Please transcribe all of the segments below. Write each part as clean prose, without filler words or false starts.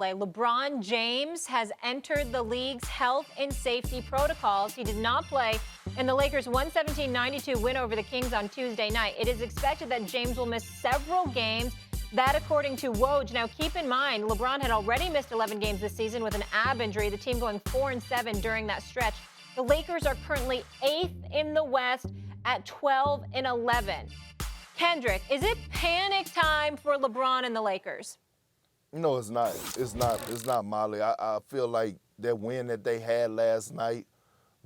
LeBron James has entered the league's health and safety protocols. He did not play in the Lakers' 117-92 win over the Kings on Tuesday night. It is expected that James will miss several games. That, according to Woj. Now, keep in mind, LeBron had already missed 11 games this season with an ab injury, the team going 4-7 during that stretch. The Lakers are currently 8th in the West at 12-11. Kendrick, is it panic time for LeBron and the Lakers? No, it's not. It's not, Molly. I feel like that win that they had last night,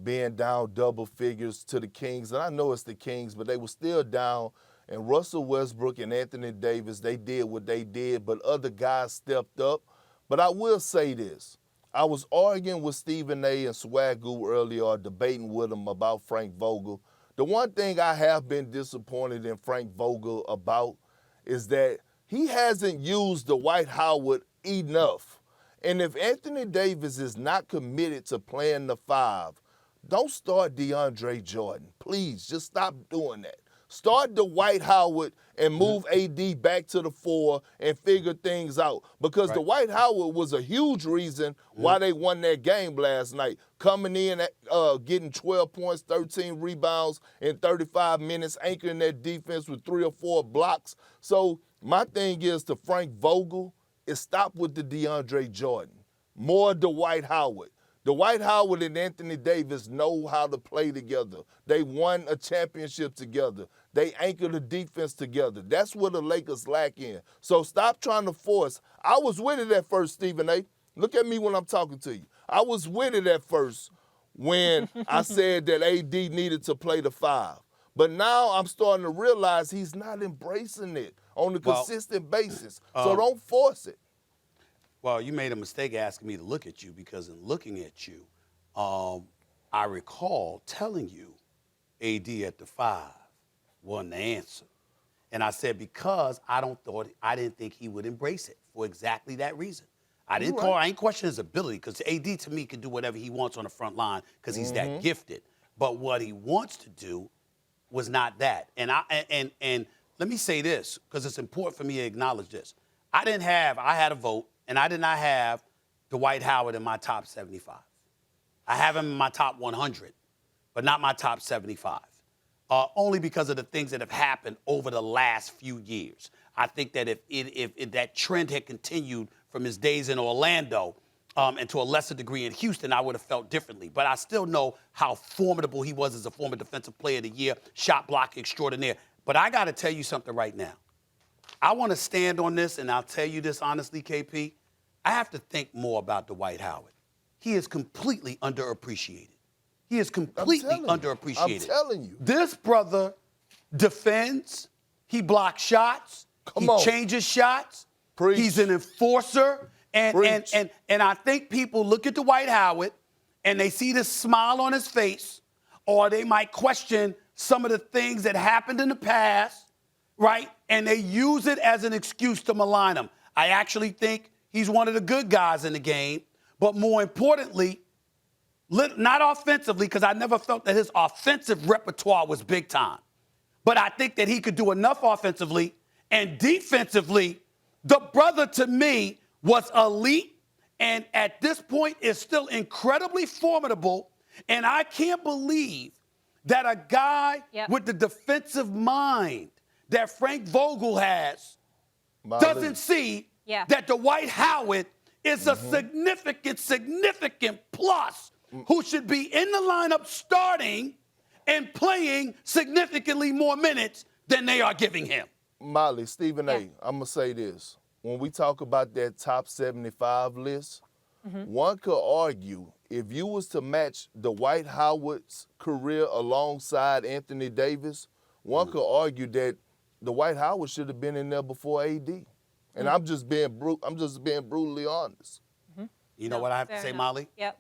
being down double figures to the Kings, and I know it's the Kings, but they were still down. And Russell Westbrook and Anthony Davis, they did what they did, but other guys stepped up. But I will say this. I was arguing with Stephen A. and Swagoo earlier, or debating with him about Frank Vogel. The one thing I have been disappointed in Frank Vogel about is that he hasn't used Dwight Howard enough. And if Anthony Davis is not committed to playing the 5, don't start DeAndre Jordan. Please, just stop doing that. Start Dwight Howard and move AD back to the 4 and figure things out. Because Dwight Howard was a huge reason why they won that game last night. Coming in, getting 12 points, 13 rebounds in 35 minutes, anchoring that defense with 3 or 4 blocks. So my thing is to Frank Vogel is stop with the DeAndre Jordan. More Dwight Howard. Dwight Howard and Anthony Davis know how to play together. They won a championship together. They anchor the defense together. That's what the Lakers lack in. So stop trying to force. I was with it at first, Stephen A. Look at me when I'm talking to you. I was with it at first when I said that AD needed to play the 5. But now I'm starting to realize he's not embracing it on a consistent basis. So don't force it. Well, you made a mistake asking me to look at you, because in looking at you, I recall telling you AD at the 5 wasn't the answer. And I said because I didn't think he would embrace it for exactly that reason. I ain't question his ability, because AD to me can do whatever he wants on the front line because he's that gifted. But what he wants to do was not that. And let me say this, because it's important for me to acknowledge this. I had a vote, and I did not have Dwight Howard in my top 75. I have him in my top 100, but not my top 75. Only because of the things that have happened over the last few years. I think that if that trend had continued from his days in Orlando and to a lesser degree in Houston, I would have felt differently. But I still know how formidable he was as a former Defensive Player of the Year, shot block extraordinaire. But I got to tell you something right now. I want to stand on this, and I'll tell you this honestly, KP. I have to think more about Dwight Howard. He is completely underappreciated. He is completely underappreciated. I'm telling you. This brother defends. He blocks shots. He changes shots. Preach. He's an enforcer. And I think people look at Dwight Howard and they see this smile on his face, or they might question some of the things that happened in the past, right? And they use it as an excuse to malign him. I actually think he's one of the good guys in the game, but more importantly, not offensively, because I never felt that his offensive repertoire was big time. But I think that he could do enough offensively, and defensively, the brother to me was elite, and at this point is still incredibly formidable. And I can't believe that a guy with the defensive mind that Frank Vogel has doesn't see that Dwight Howard is a significant plus who should be in the lineup starting and playing significantly more minutes than they are giving him. Molly, Stephen A., I'm going to say this. When we talk about that top 75 list, one could argue if you was to match Dwight Howard's career alongside Anthony Davis, one could argue that Dwight Howard should have been in there before AD. And I'm just being brutally honest. You know what I have to say, Molly? Yep.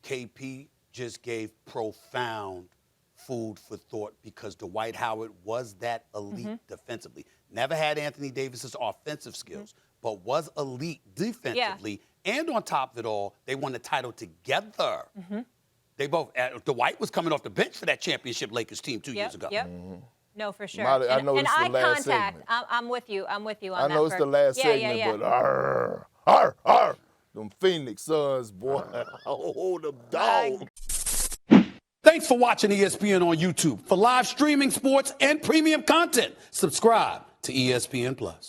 KP just gave profound food for thought, because Dwight Howard was that elite defensively. Never had Anthony Davis's offensive skills, but was elite defensively. And on top of it all, they won the title together. They both, Dwight was coming off the bench for that championship Lakers team 2 years ago. No, for sure. Molly, I know and it's the eye last contact. segment. I'm with you. I'm with you on I that. know it's the last segment, but arr, them Phoenix Suns, boy, hold them dogs. Thanks for watching ESPN on YouTube. For live streaming, sports, and premium content, subscribe to ESPN Plus.